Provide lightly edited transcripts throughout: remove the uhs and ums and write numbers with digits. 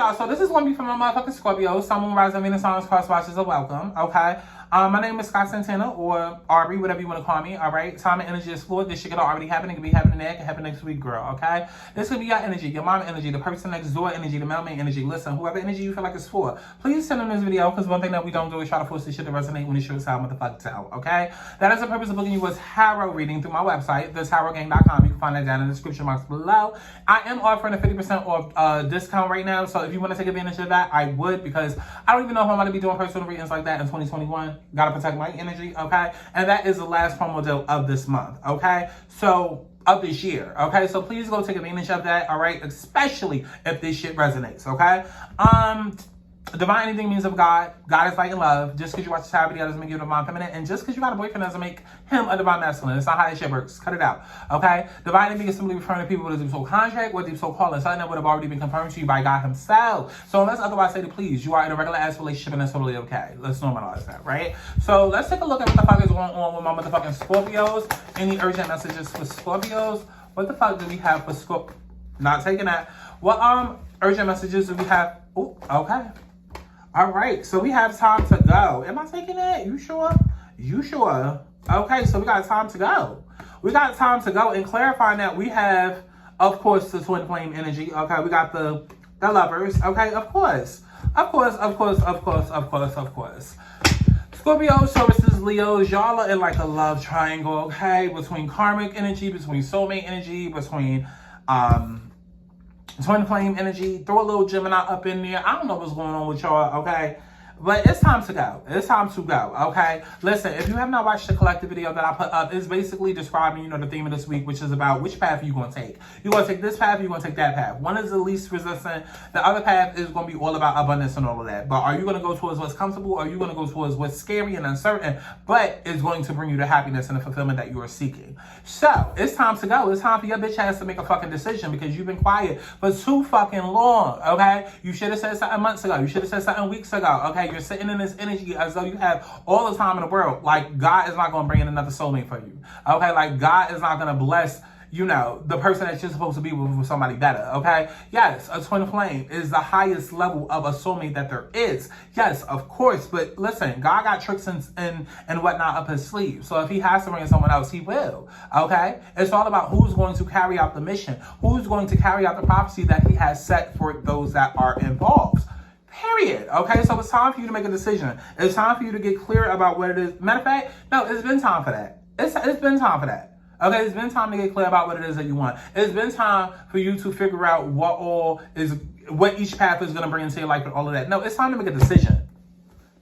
y'all. So this is going to be for my motherfucking Scorpio. Sun, Moon, Rising, Venus, Stars, cross watches are welcome. Okay. My name is Scott Santana, or Aubrey, whatever you want to call me. All right. Time and energy is fluid. This shit could already happen. It could be happening there. It could happen next week, girl. Okay. This could be your energy, your mom energy, the person next door energy, the mailman energy. Listen, whoever energy you feel like it's for, please send them this video, because one thing that we don't do is try to force this shit to resonate when it shows how motherfuckers out. Okay. That is the purpose of booking you a tarot reading through my website, thetarotgang.com. You can find that down in the description box below. I am offering a 50% off discount right now. So if you want to take advantage of that, I would, because I don't even know if I'm going to be doing personal readings like that in 2021. Gotta protect my energy, okay? And that is the last promo deal of this month, okay? So, of this year, okay? So please go take advantage of that, all right? Especially if this shit resonates, okay? Divine anything means of God. God is light and love. Just because you watch the tarot video doesn't make you a divine feminine. And just because you got a boyfriend doesn't make him a divine masculine. It's not how that shit works. Cut it out. Okay? Divine anything is simply referring to people with a deep soul contract, with deep soul calling. Something that would have already been confirmed to you by God himself. So unless otherwise stated, please, you are in a regular ass relationship and that's totally okay. Let's normalize that, right? So let's take a look at what the fuck is going on with my motherfucking Scorpios. Any urgent messages for Scorpios? What the fuck do we have for Scorpio? Not taking that. What urgent messages do we have? Oh, okay. All right, so we have time to go. Am I taking that? You sure? You sure? Okay, so we got time to go. We got time to go, and clarifying that we have, of course, the twin flame energy. Okay, we got the lovers. Okay, of course. Of course, of course, of course, of course, of course. Scorpio, Tauruses, Leos, y'all are in like a love triangle, okay? Between karmic energy, between soulmate energy, between twin flame energy. Throw a little Gemini up in there. I don't know what's going on with y'all, okay? But it's time to go. It's time to go, okay? Listen, if you have not watched the collective video that I put up, it's basically describing, the theme of this week, which is about which path you're going to take. You're going to take this path, you're going to take that path. One is the least resistant. The other path is going to be all about abundance and all of that. But are you going to go towards what's comfortable, or are you going to go towards what's scary and uncertain, but is going to bring you the happiness and the fulfillment that you are seeking? So, it's time to go. It's time for your bitch ass to make a fucking decision, because you've been quiet for too fucking long, okay? You should have said something months ago. You should have said something weeks ago, okay? You're sitting in this energy as though you have all the time in the world. Like, God is not going to bring in another soulmate for you. Okay? Like, God is not going to bless, the person that you're supposed to be with somebody better. Okay? Yes, a twin flame is the highest level of a soulmate that there is. Yes, of course. But listen, God got tricks and whatnot up his sleeve. So if he has to bring in someone else, he will. Okay? It's all about who's going to carry out the mission. Who's going to carry out the prophecy that he has set for those that are involved. Period. Okay, so it's time for you to make a decision. It's time for you to get clear about what it is. Matter of fact, no, it's been time for that. It's been time for that. Okay, it's been time to get clear about what it is that you want. It's been time for you to figure out what each path is going to bring into your life and all of that. No, it's time to make a decision.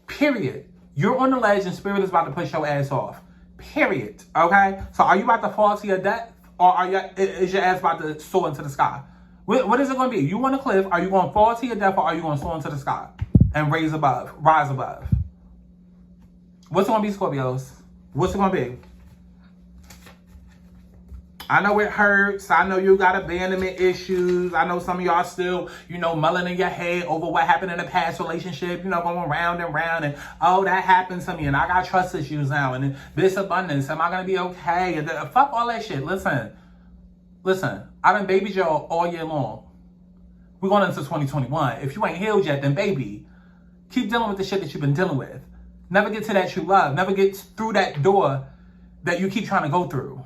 Period. You're on the ledge and spirit is about to push your ass off. Period. Okay, so are you about to fall to your death, or is your ass about to soar into the sky? What is it going to be? You on a cliff? Are you going to fall to your death, or are you going to soar into the sky and rise above? What's it going to be, Scorpios? What's it going to be? I know it hurts. I know you got abandonment issues. I know some of y'all still, mulling in your head over what happened in a past relationship, going round and round, and, oh, that happened to me, and I got trust issues now, and this abundance, am I going to be okay? And fuck all that shit. Listen, I've been babied y'all all year long. We're going into 2021. If you ain't healed yet, then baby, keep dealing with the shit that you've been dealing with. Never get to that true love. Never get through that door that you keep trying to go through.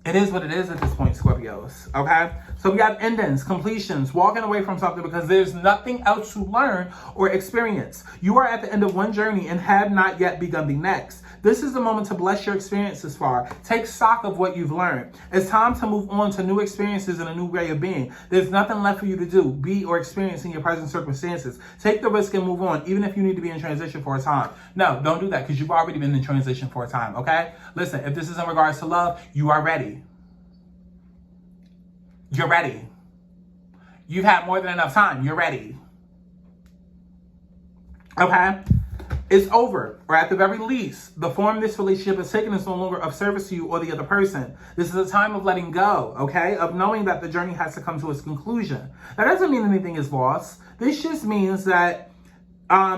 It is what it is at this point, Scorpios, okay? So we have endings, completions, walking away from something because there's nothing else to learn or experience. You are at the end of one journey and have not yet begun the next. This is the moment to bless your experience this far. Take stock of what you've learned. It's time to move on to new experiences and a new way of being. There's nothing left for you to do, be, or experience in your present circumstances. Take the risk and move on, even if you need to be in transition for a time. No, don't do that, because you've already been in transition for a time, okay? Listen, if this is in regards to love, you are ready. You're ready. You've had more than enough time. You're ready. Okay? It's over, or at the very least, the form this relationship has taken is no longer of service to you or the other person. This is a time of letting go, okay? Of knowing that the journey has to come to its conclusion. That doesn't mean anything is lost. This just means that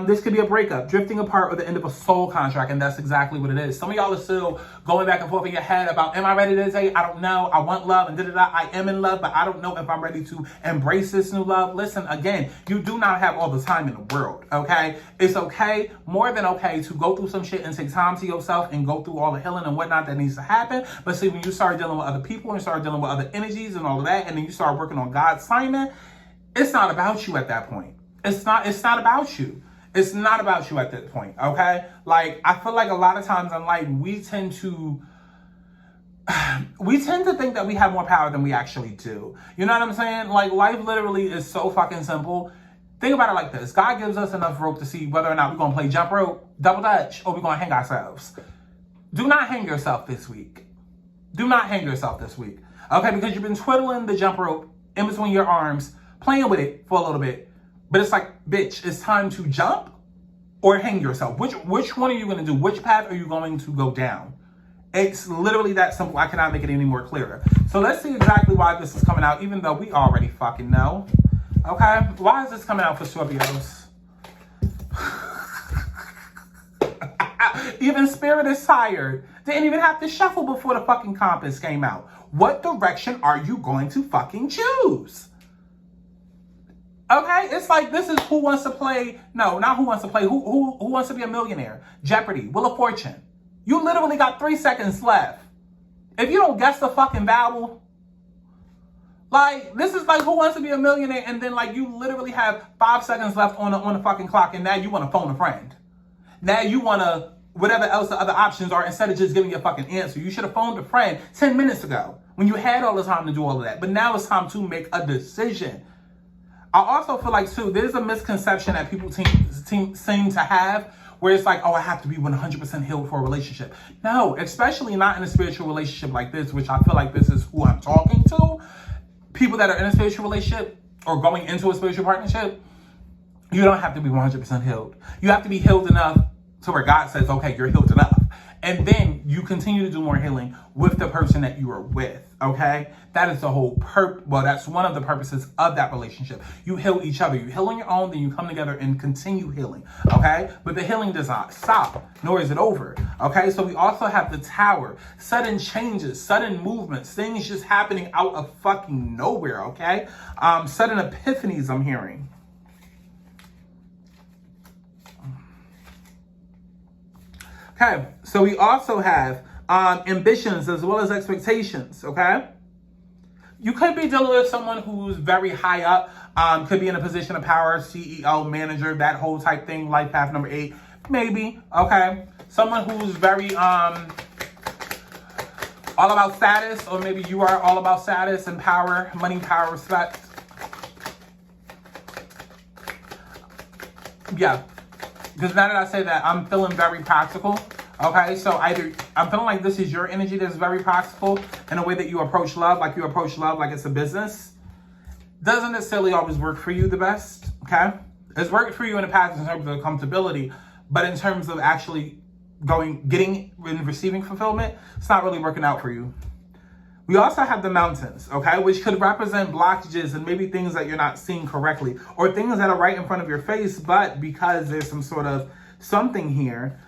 This could be a breakup, drifting apart, or the end of a soul contract, and that's exactly what it is. Some of y'all are still going back and forth in your head about, am I ready to date? I don't know. I want love, and da-da-da. I am in love, but I don't know if I'm ready to embrace this new love. Listen, again, you do not have all the time in the world, okay? It's okay, more than okay, to go through some shit and take time to yourself and go through all the healing and whatnot that needs to happen. But see, when you start dealing with other people and start dealing with other energies and all of that, and then you start working on God's timing, it's not about you at that point. It's not about you. It's not about you at that point, okay? Like, I feel like a lot of times in life, we tend to think that we have more power than we actually do. You know what I'm saying? Like, life literally is so fucking simple. Think about it like this. God gives us enough rope to see whether or not we're going to play jump rope, double dutch, or we're going to hang ourselves. Do not hang yourself this week. Do not hang yourself this week, okay? Because you've been twiddling the jump rope in between your arms, playing with it for a little bit. But it's like, bitch, it's time to jump or hang yourself. Which one are you going to do? Which path are you going to go down? It's literally that simple. I cannot make it any more clearer. So let's see exactly why this is coming out, even though we already fucking know. Okay? Why is this coming out for Scorpios? Even Spirit is tired. Didn't even have to shuffle before the fucking compass came out. What direction are you going to fucking choose? Okay, it's like this is Who Wants to Play. No, not Who Wants to Play. Who Wants to Be a Millionaire? Jeopardy, Wheel of Fortune. You literally got 3 seconds left. If you don't guess the fucking vowel, like this is like Who Wants to Be a Millionaire, and then like you literally have 5 seconds left on the fucking clock, and now you want to phone a friend. Now you want to whatever else the other options are instead of just giving your fucking answer. You should have phoned a friend 10 minutes ago when you had all the time to do all of that. But now it's time to make a decision. I also feel like, too, there's a misconception that people seem to have where it's like, oh, I have to be 100% healed for a relationship. No, especially not in a spiritual relationship like this, which I feel like this is who I'm talking to. People that are in a spiritual relationship or going into a spiritual partnership, you don't have to be 100% healed. You have to be healed enough to where God says, okay, you're healed enough. And then you continue to do more healing with the person that you are with, okay? That is the whole that's one of the purposes of that relationship. You heal each other. You heal on your own, then you come together and continue healing, okay? But the healing does not stop, nor is it over, okay? So we also have the Tower. Sudden changes, sudden movements, things just happening out of fucking nowhere, okay? Sudden epiphanies I'm hearing. Okay, so we also have ambitions as well as expectations, okay? You could be dealing with someone who's very high up, could be in a position of power, CEO, manager, that whole type thing, life path number 8, maybe, okay? Someone who's very all about status, or maybe you are all about status and power, money, power, respect. Yeah. Because now that I say that, I'm feeling very practical, okay? So either I'm feeling like this is your energy that's very practical in a way that you approach love, like it's a business. Doesn't necessarily always work for you the best, okay? It's worked for you in the past in terms of comfortability, but in terms of actually getting and receiving fulfillment, it's not really working out for you. We also have the mountains, okay, which could represent blockages and maybe things that you're not seeing correctly, or things that are right in front of your face, but because there's some sort of something here,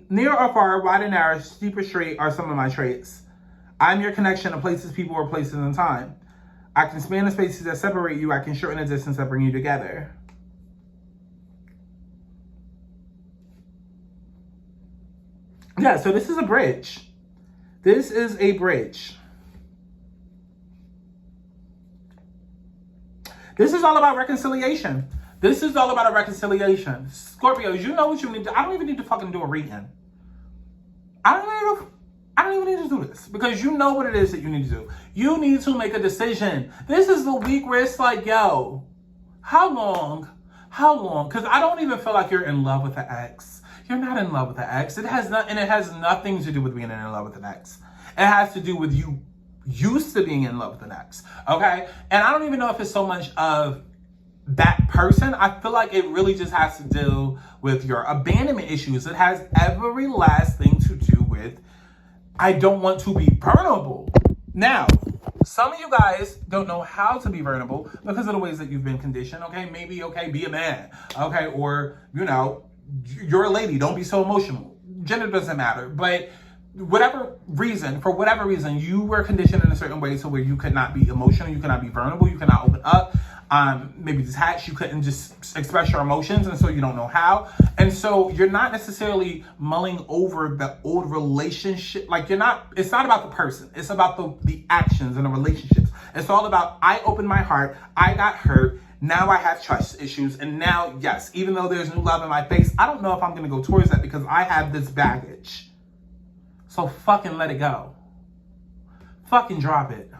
near or far, wide and narrow, steep or straight are some of my traits. I'm your connection to places, people, or places in time. I can span the spaces that separate you. I can shorten the distance that bring you together. Yeah, so this is a bridge. This is a bridge. This is all about reconciliation. This is all about a reconciliation. Scorpios, you know what you need to do. I don't even need to fucking do a reading. I don't even need to do this because you know what it is that you need to do. You need to make a decision. This is the week where it's like, yo, how long? Because I don't even feel like you're in love with the ex. You're not in love with the ex. It has nothing to do with being in love with an ex. It has to do with you used to being in love with an ex. Okay? And I don't even know if it's so much of that person. I feel like it really just has to do with your abandonment issues. It has every last thing to do with I don't want to be burnable. Now, Some of you guys don't know how to be vulnerable because of the ways that you've been conditioned. Okay, maybe, okay, be a man. Okay, or, you know, you're a lady. Don't be so emotional. Gender doesn't matter. But for whatever reason, you were conditioned in a certain way to where you could not be emotional, you could not be vulnerable, you could not open up. Maybe detached, you couldn't just express your emotions, and so you don't know how. And so you're not necessarily mulling over the old relationship. Like it's not about the person. It's about the actions and the relationships. It's all about, I opened my heart, I got hurt, now I have trust issues, and now, yes, even though there's new love in my face, I don't know if I'm gonna go towards that because I have this baggage. So fucking let it go. Fucking drop it.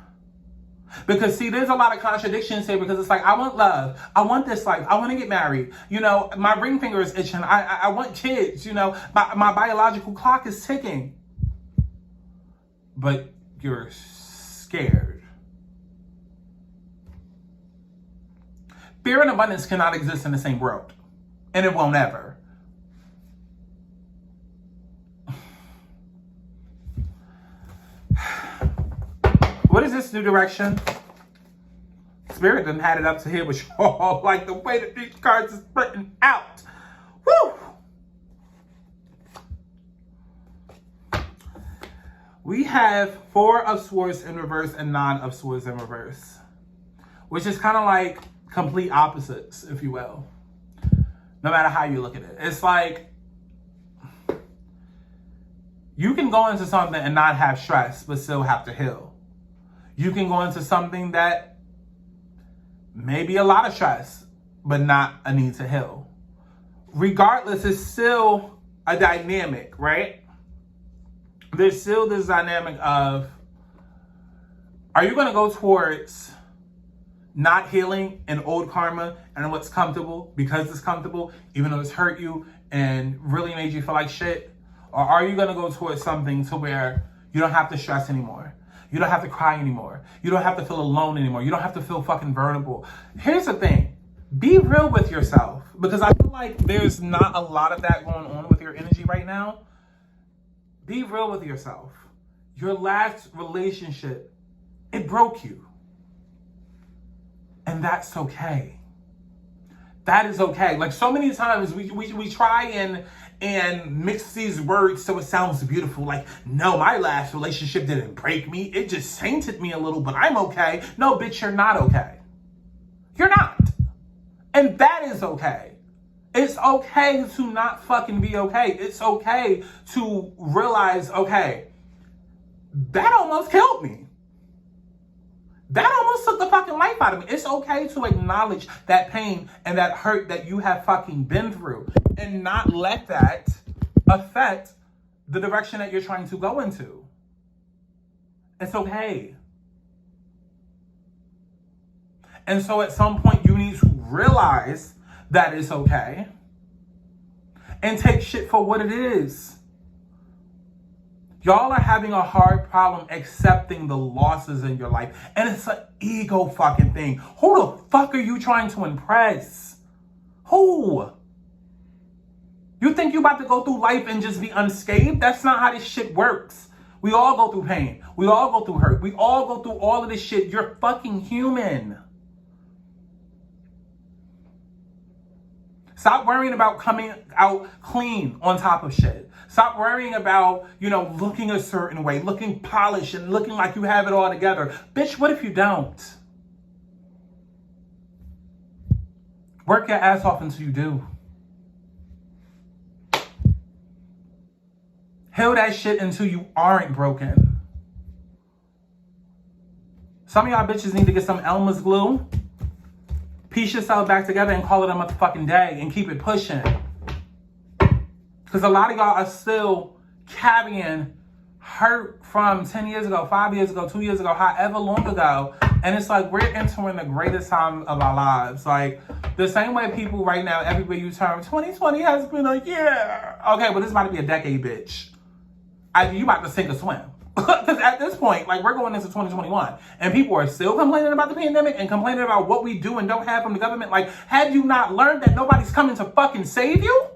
Because see, there's a lot of contradictions here because it's like, I want love. I want this life. I want to get married. You know, my ring finger is itching. I want kids. You know, my biological clock is ticking. But you're scared. Fear and abundance cannot exist in the same world. And it won't ever. What is this new direction? Spirit done had it up to here, but y'all like the way that these cards is spreading out. Woo! We have 4 of Swords in reverse and 9 of Swords in reverse, which is kind of like complete opposites, if you will. No matter how you look at it. It's like you can go into something and not have stress, but still have to heal. You can go into something that may be a lot of stress, but not a need to heal. Regardless, it's still a dynamic, right? There's still this dynamic of, are you going to go towards not healing and old karma and what's comfortable because it's comfortable, even though it's hurt you and really made you feel like shit? Or are you going to go towards something to where you don't have to stress anymore? You don't have to cry anymore. You don't have to feel alone anymore. You don't have to feel fucking vulnerable. Here's the thing. Be real with yourself. Because I feel like there's not a lot of that going on with your energy right now. Be real with yourself. Your last relationship, it broke you. And that's okay. That is okay. Like so many times we try and mix these words so it sounds beautiful. Like, no, my last relationship didn't break me. It just tainted me a little, but I'm okay. No, bitch, you're not okay. You're not. And that is okay. It's okay to not fucking be okay. It's okay to realize, okay, that almost killed me. That almost took the fucking life out of me. It's okay to acknowledge that pain and that hurt that you have fucking been through and not let that affect the direction that you're trying to go into. It's okay. And so at some point you need to realize that it's okay and take shit for what it is. Y'all are having a hard problem accepting the losses in your life. And it's an ego fucking thing. Who the fuck are you trying to impress? Who? You think you about to go through life and just be unscathed? That's not how this shit works. We all go through pain. We all go through hurt. We all go through all of this shit. You're fucking human. Stop worrying about coming out clean on top of shit. Stop worrying about, looking a certain way, looking polished and looking like you have it all together. Bitch, what if you don't? Work your ass off until you do. Heal that shit until you aren't broken. Some of y'all bitches need to get some Elmer's glue, piece yourself back together and call it a motherfucking day and keep it pushing. Because a lot of y'all are still carrying hurt from 10 years ago, 5 years ago, 2 years ago, however long ago. And it's like we're entering the greatest time of our lives. Like the same way people right now, everywhere you turn, 2020 has been a year. Okay, but this is about to be a decade, bitch. You about to sink or swim. Because at this point, like we're going into 2021 and people are still complaining about the pandemic and complaining about what we do and don't have from the government. Like, have you not learned that nobody's coming to fucking save you?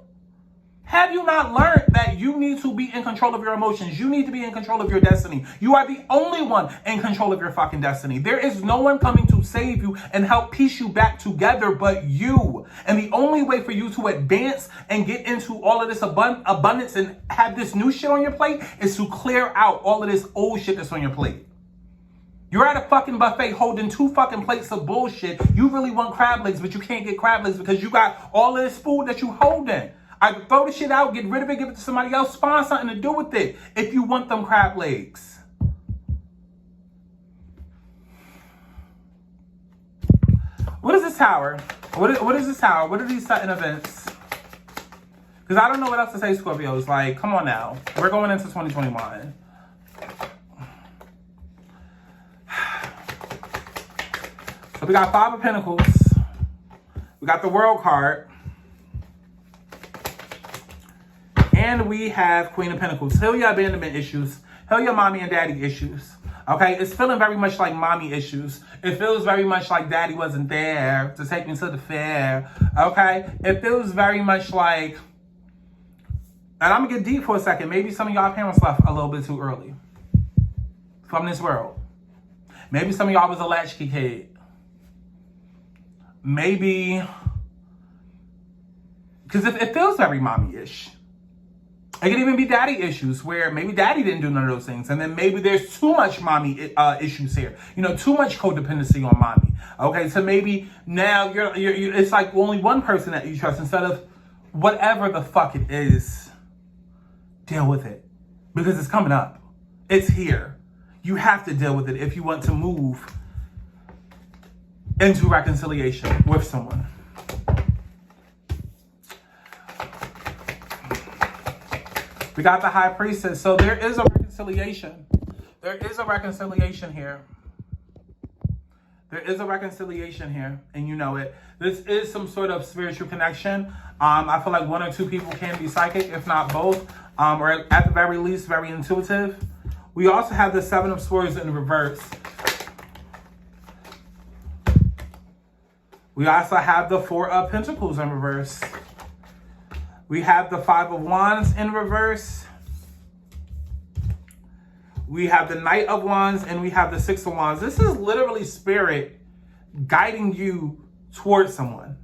Have you not learned that you need to be in control of your emotions? You need to be in control of your destiny. You are the only one in control of your fucking destiny. There is no one coming to save you and help piece you back together but you. And the only way for you to advance and get into all of this abundance and have this new shit on your plate is to clear out all of this old shit that's on your plate. You're at a fucking buffet holding 2 fucking plates of bullshit. You really want crab legs, but you can't get crab legs because you got all of this food that you holding. Either throw the shit out, get rid of it, give it to somebody else, find something to do with it if you want them crab legs. What is this tower? What is this tower? What are these certain events? Because I don't know what else to say, Scorpios. Like, come on now. We're going into 2021. So we got 5 of Pentacles. We got the World card. And we have Queen of Pentacles. Heal your abandonment issues. Heal your mommy and daddy issues. Okay? It's feeling very much like mommy issues. It feels very much like daddy wasn't there to take me to the fair. Okay? It feels very much like... And I'm going to get deep for a second. Maybe some of y'all parents left a little bit too early from this world. Maybe some of y'all was a latchkey kid. Maybe... Because it feels very mommy-ish. It could even be daddy issues where maybe daddy didn't do none of those things. And then maybe there's too much mommy issues here. You know, too much codependency on mommy. Okay, so maybe now you're it's like only one person that you trust instead of whatever the fuck it is. Deal with it. Because it's coming up. It's here. You have to deal with it if you want to move into reconciliation with someone. We got the High Priestess. So there is a reconciliation. There is a reconciliation here. There is a reconciliation here. And you know it. This is some sort of spiritual connection. I feel like 1 or 2 people can be psychic, if not both. Or at the very least, very intuitive. We also have the 7 of Swords in reverse. We also have the 4 of Pentacles in reverse. We have the 5 of Wands in reverse. We have the Knight of Wands and we have the 6 of Wands. This is literally spirit guiding you towards someone.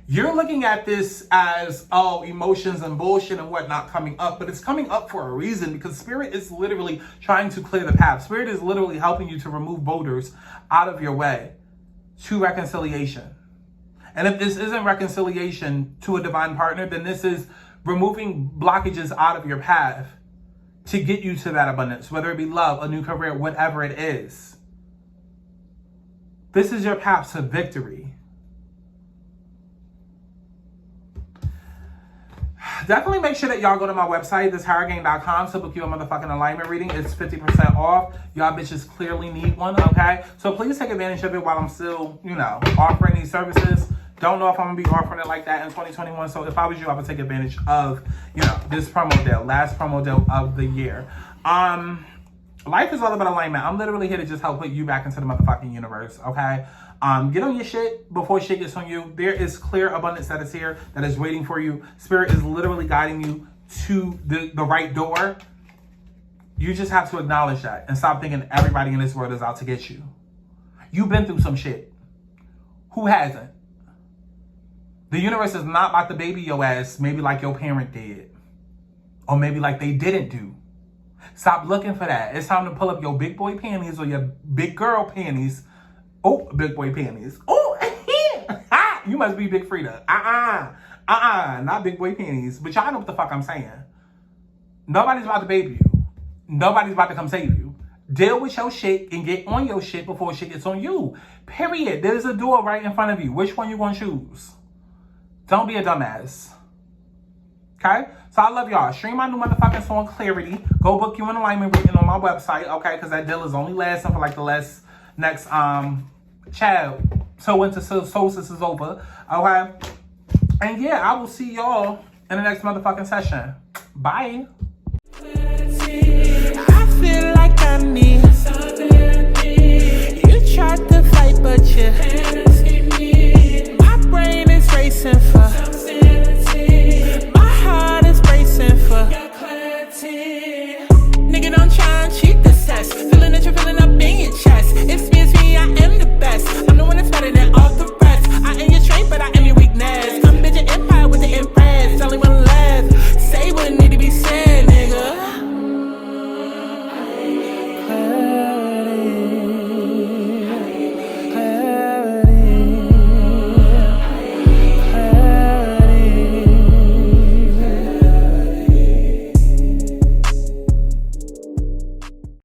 You're looking at this as, oh, emotions and bullshit and whatnot coming up, but it's coming up for a reason because spirit is literally trying to clear the path. Spirit is literally helping you to remove boulders out of your way to reconciliation. And if this isn't reconciliation to a divine partner, then this is removing blockages out of your path to get you to that abundance, whether it be love, a new career, whatever it is. This is your path to victory. Definitely make sure that y'all go to my website, thisharrowgang.com, to book you a motherfucking alignment reading. It's 50% off. Y'all bitches clearly need one, okay? So please take advantage of it while I'm still, you know, offering these services. Don't know if I'm going to be offering it like that in 2021. So if I was you, I would take advantage of, you know, this promo deal, last promo deal of the year. Life is all about alignment. I'm literally here to just help put you back into the motherfucking universe, okay? Get on your shit before shit gets on you. There is clear abundance that is here, that is waiting for you. Spirit is literally guiding you to the right door. You just have to acknowledge that and stop thinking everybody in this world is out to get you. You've been through some shit. Who hasn't? The universe is not about to baby your ass, maybe like your parent did. Or maybe like they didn't do. Stop looking for that. It's time to pull up your big boy panties or your big girl panties. Oh, big boy panties. Oh, you must be Big Frida. Not big boy panties. But y'all know what the fuck I'm saying. Nobody's about to baby you. Nobody's about to come save you. Deal with your shit and get on your shit before shit gets on you. Period. There's a door right in front of you. Which one you gonna choose? Don't be a dumbass. Okay? So I love y'all. Stream my new motherfucking song, Clarity. Go book you an alignment reading on my website, okay? Because that deal is only lasting for like the next child. So winter solstice is over, okay? And yeah, I will see y'all in the next motherfucking session. Bye. I feel like I need